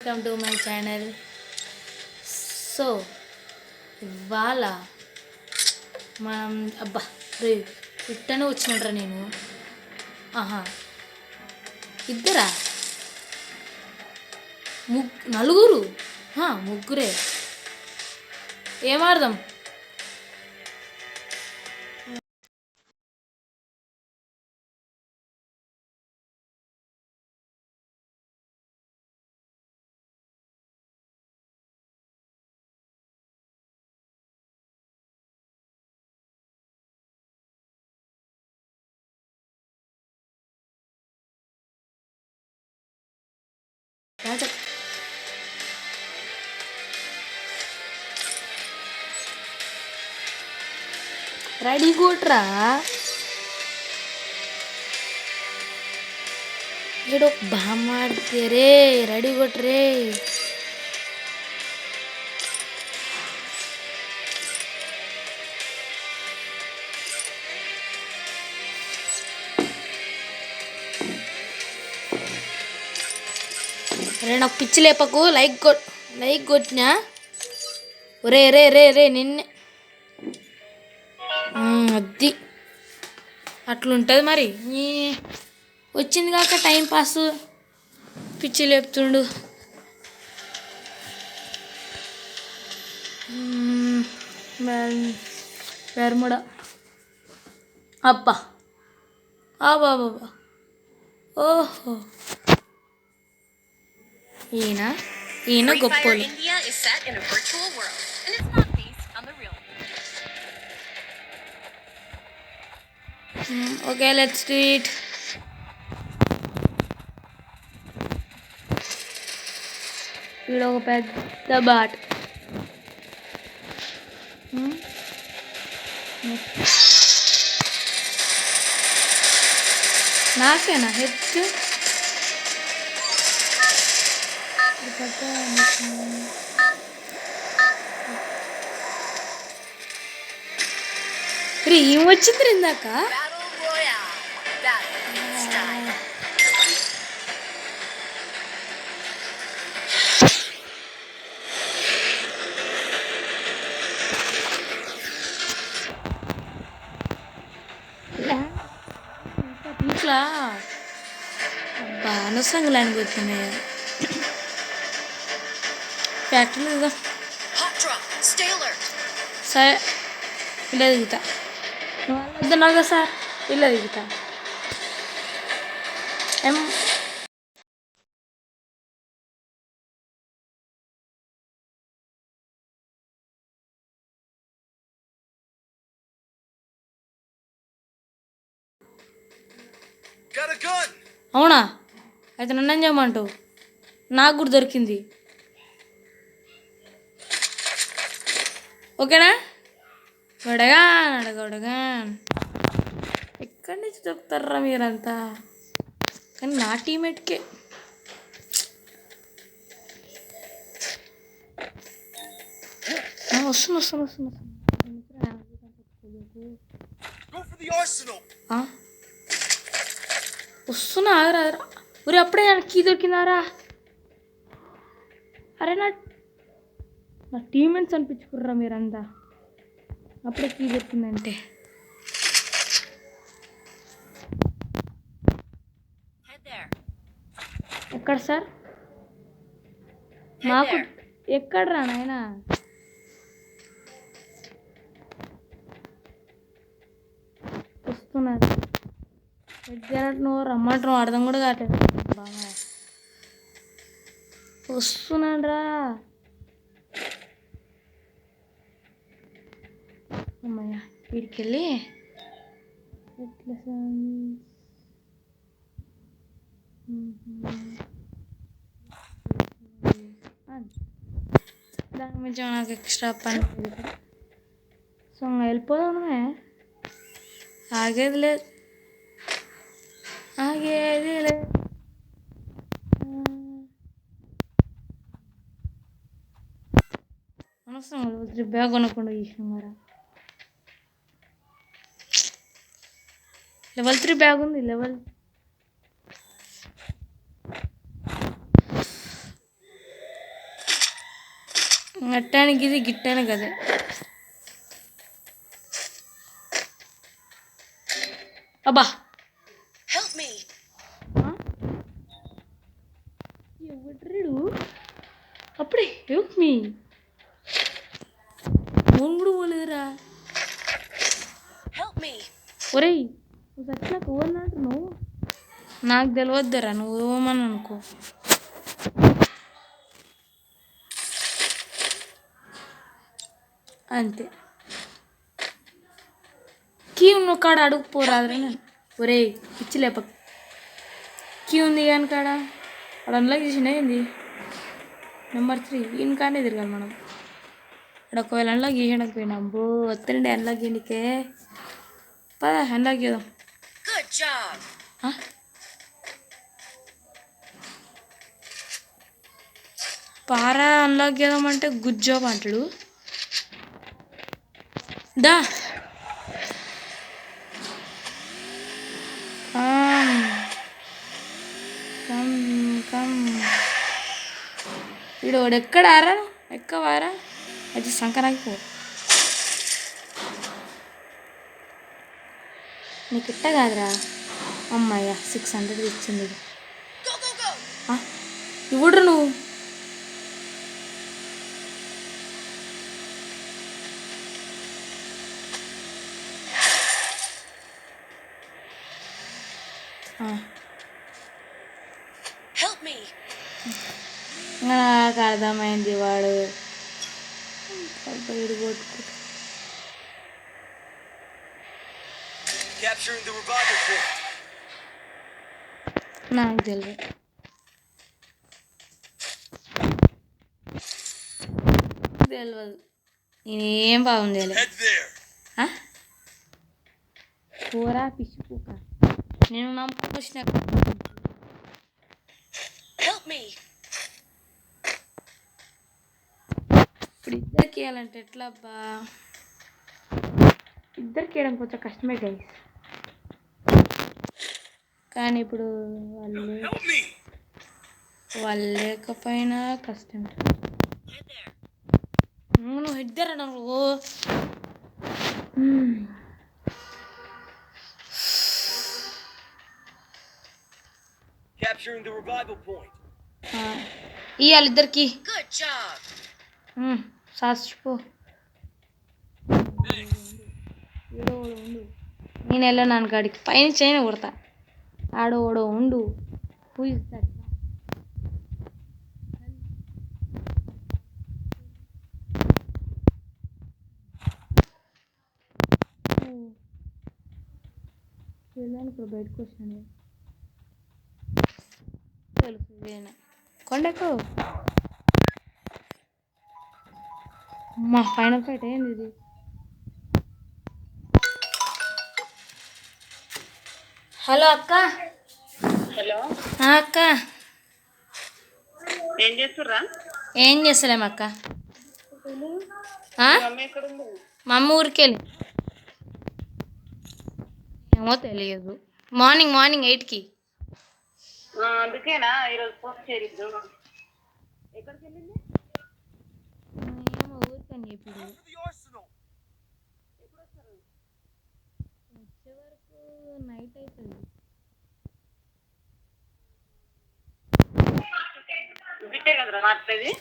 Welcome to my channel. So ఇవాళ మనం రే ఇట్టనే వచ్చినట్రా నేను. ఆహా, ఇద్దరా? నలుగురు? ముగ్గురే. ఏం ఆడదాం? రెడీ కొట్రా. ఏడో బామాడితే రే, రెడీ కొట్రే. రే నాకు పిచ్చి లేపకు. లైక్ కొట్టినా. రే రే రే రే నిన్నే. అది అట్లుంటుంది మరి. వచ్చింది కాక టైంపాస్ పిచ్చి లేపుతుండు. బెర్ముడా అబ్బా బాబా. ఓహో, ఈయన గొప్పోలు. Okay, let's do it. ఇక్కడ ఒక పెద్ద బాట్. నాకేనా హెచ్చు? ఏం వచ్చింది ఇందాక? ఇట్లా అనవసరంగా అనుకుంటున్నాయి. ఫ్యాక్టరీలో సరే ఇలా దిగుతా. వద్దన్నావు కదా సార్, ఇలా దిగుతా. అవునా? అయితే నన్ను చేయమంటావు? నాకు కూడా దొరికింది. ఓకేనా? గొడగా ఎక్కడి నుంచి దొరుకుతారా మీరంతా? కానీ నా టీమేట్కే వస్తున్నా. వస్తున్నా, ఆగరా. ఊరి అప్పుడే కీ దొరికిందారా? అరే నా టీమేట్స్ అనిపించుకుర్రా మీరంతా. అప్పుడే కీ దొరికిందంటే. ఎక్కడ సార్? నాకు ఎక్కడ్రా నాయనా? వస్తున్నారు. నువ్వు రమ్మంటున్నావు, అర్థం కూడా కావట్లేదు. బాగా వస్తున్నాడు రా. అమ్మయ్య, వీడికి వెళ్ళి దాని మీద నాకు ఎక్స్ట్రా పని. సో వెళ్ళిపోదామే. ఆగేది లేదు. అనవసరం బ్యాగ్ కొనకుండా చేసినాం కదా. level 3 బ్యాగ్ ఉంది. అట్టానికి ఇది గిట్టానికి అదే. అబ్బా ఎవడ్రీడు అప్పుడే హెల్ప్ మీ ఫోన్ కూడా పోలేదురా. ఒరేయ్ నువ్వు సచ్చినాక ఓన్ అంటున్నావు, నాకు తెలియద్దురా, నువ్వు ఓమని అనుకో. అంతే. కీ ఉన్న కాడ అడుగుపోరాదురా నేను. ఒరేయ్ పిచ్చి లేప, కీ ఉంది కానీ కాడ వాడు అన్లాక్ చేసిన ఏంది నెంబర్ 3 ఈయన కానే తిరగాలి మనం. ఇక్కడ ఒకవేళ అన్లాక్ చేయకపోయినా బో వస్తుండే అన్లాక్ చేయడానికే. పదా అన్లాక్ చేద్దాం. పారా అన్లాక్ చేద్దామంటే గుడ్ జాబ్ అంటాడు. దా వీడు వాడు ఎక్కడారా, ఎక్కవారా అది సంకరాకి పో. నీకు ఇట్ట కాదురా అమ్మాయ్య 600 ఇచ్చింది. ఇవ్వడు నువ్వు. నాకు అర్థమైంది వాడు నాకు తెలియదు. నేనేం బాగుంది కూర పిచ్చి పూక. నేను నమ్ముకొచ్చిన ఇప్పుడు ఇద్దరికి వేయాలంటే ఎట్లా అబ్బా, ఇద్దరికి వేయడం కొంచెం కష్టమే గైస్. కానీ ఇప్పుడు వాళ్ళు లేకపోయినా కష్టం. నువ్వు ఇద్దరు నువ్వు ఇద్దరికి సాచిపో. నేను వెళ్ళాను కాడికి పైన చైన కొడతా. ఆడో ఓడో ఉండు పూజిస్తాడు. ఇప్పుడు బయటకు వచ్చాను తెలుసు కొండకు. మా ఫైనల్ ఫైట్ ఏంది ఇది? హలో అక్క. హలో అక్క ఏం చేస్తుర్రా? ఏం చేస్తలేము అక్క. మా అమ్మ ఊరికి వెళ్ళి ఏమో తెలియదు. మార్నింగ్ 8కి. అందుకేనా ఈరోజు ఫోన్ చేరిద్దు. ఎక్కడికి వెళ్ళింది? ఏమో ఊరికని చెప్పి వచ్చే వరకు నైట్ అవుతుంది. బిట్టే కదరా మాట్లాడేది.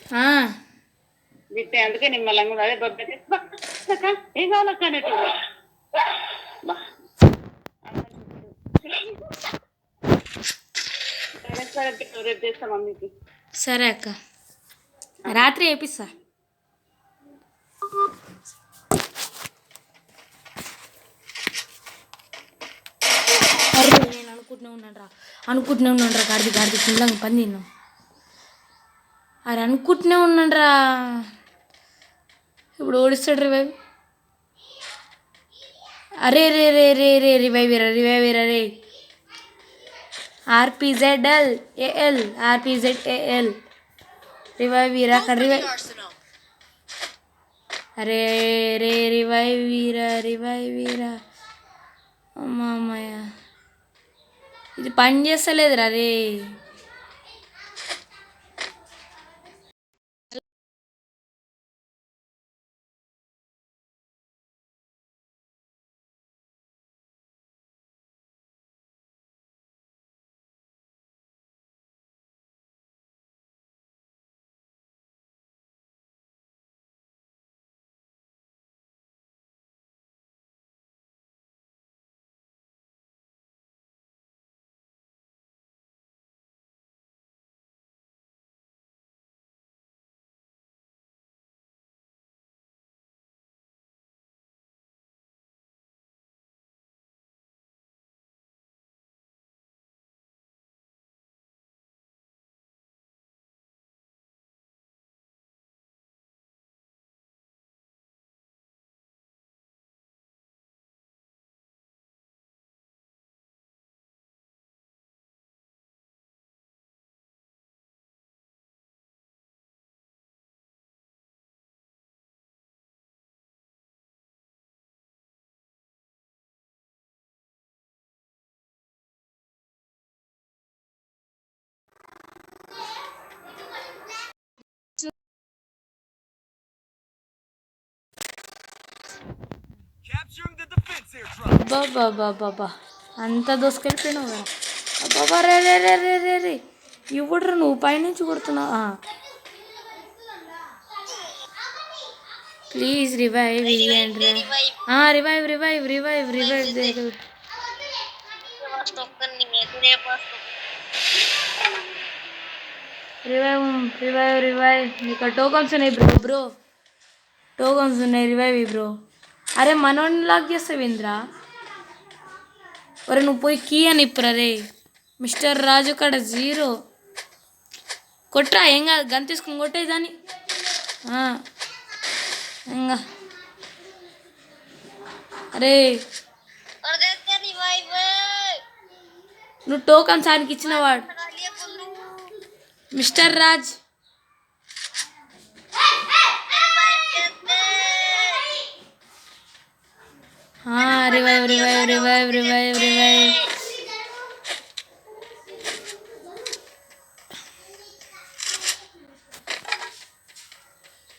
బిట్టే అందుకే నిమ్మలంగా అదే బొబ్బే ఏం కావాలక్క అన్నట్టు. రేపు చేస్తా మమ్మీకి. సరే అక్క, రాత్రి వేపిస్తా. నేను అనుకుంటూనే ఉన్నాను రా గాడిది కింద పని తిన్నాం. అరే అనుకుంటూనే ఉన్నాను రా. ఇప్పుడు ఓడిస్తాడు రివైవ్. అరే రే రే రే రే రివైవ్ రే. RPZL రివైవ్ వీరా రివైవ్. అరే రే రివైవ్ వీరా అమ్మాయ్య ఇది పని చేస్తలేదురా రే. బాబా అంత దోసుకెళ్ళిపోయినావు కదా అబ్బాబా రే రే రే రే రే రే ఇవ్వడ్రా నువ్వు పైనుంచి కొడుతున్నావు ప్లీజ్ రివైవ్ ఇయ్యండి revive revive revive revive revive revive revive నీకు టోకన్స్ ఉన్నాయి బ్రో టోకన్స్ ఉన్నాయి రివైవ్ బ్రో అరే మనోడిని లాక్ చేస్తావు ఇంద్రా ఒరే నువ్వు పోయి కీ అని ఇప్పురా రే మిస్టర్ రాజు కాడ 0 కొట్రా ఏం కాదు గన్ తీసుకుని కొట్టే దాన్ని ఇంకా అరే నువ్వు టోకన్స్ ఆయనకి ఇచ్చినవాడు mister Raj revive revive revive revive revive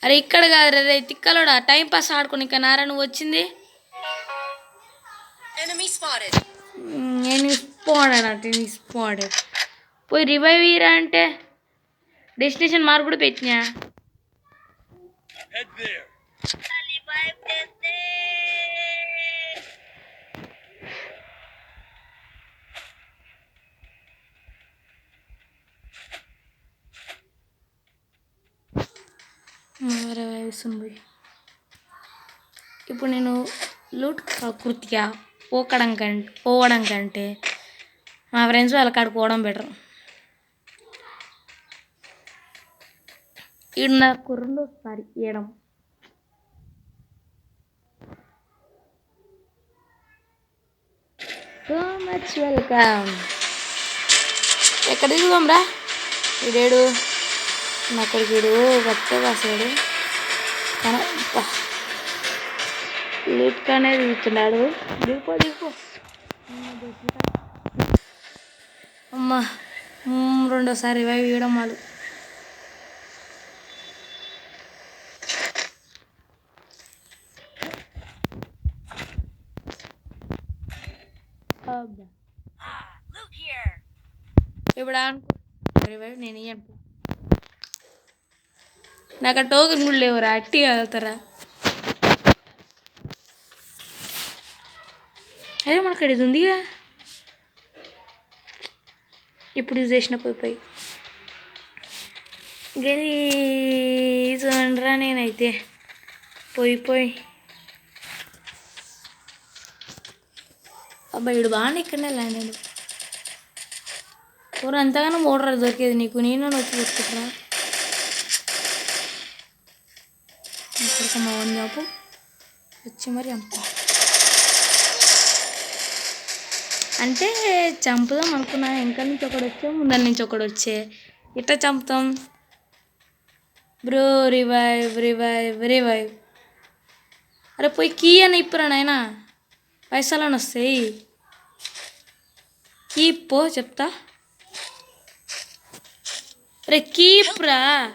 అరే ఇక్కడ కాదు రే తిక్కలోడా టైం పాస్ ఆడుకుని ఇంకా నారా నువ్వు వచ్చింది నేను స్పాడెడ్ పోయి రివైవ్ ఇరా అంటే డెస్టినేషన్ మార్క్ కూడా పెట్టినా పోయి ఇప్పుడు నేను లూట్ కృత్యా పోవడం కంటే మా ఫ్రెండ్స్ వాళ్ళ కాడికి పోవడం బెటర్ ఈడు నాకు రెండోసారి ఇవ్వడం సో మచ్ వెల్కమ్ ఎక్కడ దిగుదాం రా ఇడేడు అక్కడికి వీడు కొత్త కాసాడు లిఫ్ట్గానే దిగుతున్నాడు దిగిపో అమ్మా రెండోసారి రివైవ్ ఇవ్వడం వాళ్ళు ఇప్పుడు రివైవ్ నేను ఇవ్వను నాకు ఆ టోకెన్ కూడా లేవురా అట్టి వెళ్తారా అదే మనకు ఇది ఉందిగా ఇప్పుడు యూజ్ చేసిన పోయి గెలీజరా నేనైతే పోయి అబ్బాయి ఇడు బాగానే ఇక్కడనే ల్యాండ్ అయ్యాడు కూర అంతగానో మోటార్ దొరికేది నీకు నేను వచ్చి కొట్టుకుంటున్నా ఇక్కడికి మా వన్ జాపు వచ్చి మరి అంటే చంపుదాం అనుకున్నా వెనక నుంచి ఒకడు వచ్చే ముందర నుంచి ఒకడు వచ్చే ఇట్లా చంపుతాం బ్రో రివైవ్ అరే పోయి కీ అని ఇప్పురా నాయనా పైసలని వస్తాయి కీప్ చెప్తా రే కీప్ రా